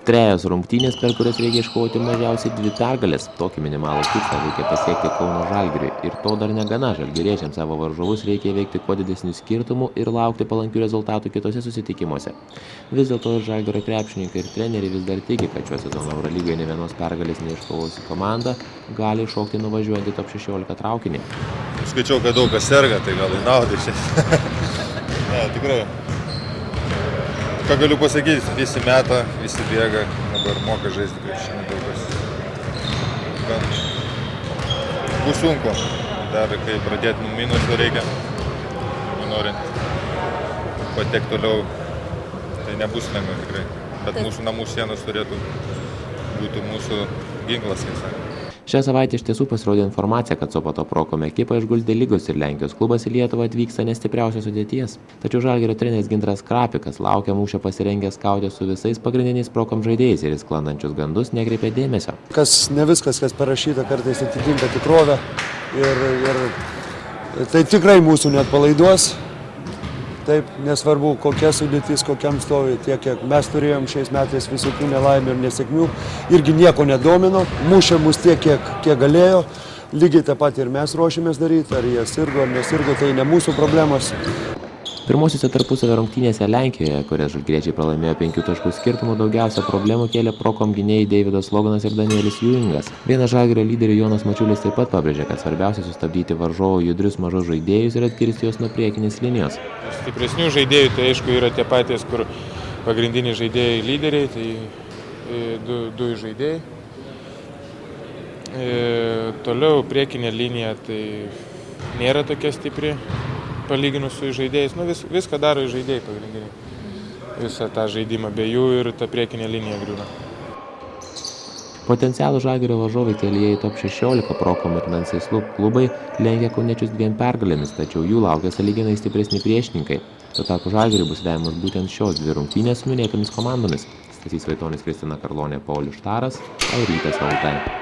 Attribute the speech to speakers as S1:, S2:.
S1: Trejos rungtynės, per kurias reikia iškovoti mažiausiai 2 pergalės. Tokį minimalų tikslą reikia pasiekti Kauno Žalgiriui. Ir to dar negana, žalgiriečiams savo varžovus reikia įveikti kuo didesnių skirtumų ir laukti palankių rezultatų kitose susitikimuose. Vis dėlto Žalgirio krepšininkai ir treneriai vis dar tiki, kad šio sezono Eurolygoje ne vienos pergalės neiškovusi komanda gali šokti nuvažiuojant į top 16 traukinį.
S2: Skaičiau, kad daug kas serga, tai gal į naudą šiandien. Ne, tikrai. Ką galiu pasakyti, visi meta, visi bėga, dabar moka žaisti krepšinį daug kas. Gan bus sunku, dar kai pradėti nuo minuso reikia, norint patekti toliau, tai nebus lengva tikrai. Bet mūsų namų sienos turėtų būti mūsų ginklas, kaip sakė.
S1: Šią savaitę iš tiesų pasirodė informacija, kad Sopoto Prokom ekipą išguldė Lygos ir Lenkijos klubas į Lietuvą atvyksta nestipriausios sudėties. Tačiau Žalgirio treneris Gintaras Krapikas laukia mūšio pasirengęs kautis su visais pagrindiniais Prokom žaidėjais ir į sklandančius gandus nekreipė dėmesio.
S3: Ne viskas, kas parašyta, kartais atitinka tikrovę ir tai tikrai mūsų net palaiduos. Taip, nesvarbu, kokia sudėtis, kokiam stovi, tiek, kiek mes turėjom šiais metais visokių nelaimių ir nesėkmių, irgi nieko nedomino, mušė mus tiek, kiek galėjo, lygiai tą patį ir mes ruošėmės daryti, ar jie sirgo ar nesirgo, tai ne mūsų problemos.
S1: Pirmosiuose tarpusavio rungtynėse Lenkijoje, kurias žalgiriečiai pralaimėjo 5 taškų skirtumų, daugiausia problemų kėlė Prokom gynėjai Deividas Loganas ir Danielis Juingas. Vienas Žalgirio lyderių Jonas Mačiulis taip pat pabrėžė, kad svarbiausia sustabdyti varžovų judrius mažus žaidėjus ir atkirsti juos nuo priekinės linijos.
S4: Stipresnių žaidėjų, tai aišku, yra tie patys, kur pagrindiniai žaidėjai lyderiai, tai du žaidėjai. Toliau priekinė linija tai nėra tokia stipri. Palyginus su žaidėjais, viską daro žaidėjai pagrindiniai. Visą tą žaidimą be jų ir ta priekinė linija griūna.
S1: Potencialų Žalgirio varžovai kelyje į top 16 Prokom ir Nansei Slug klubai lenkia kauniečius 2 pergalėmis, tačiau jų laukia sąlyginai stipresni priešininkai. Tuo tarpu Žalgiriui bus lemiamos būtent šios 2 rungtynės su minėtomis komandomis. Stasys Vaitonis, Kristina Karlonė, Paulius Štaras, Rytas LT.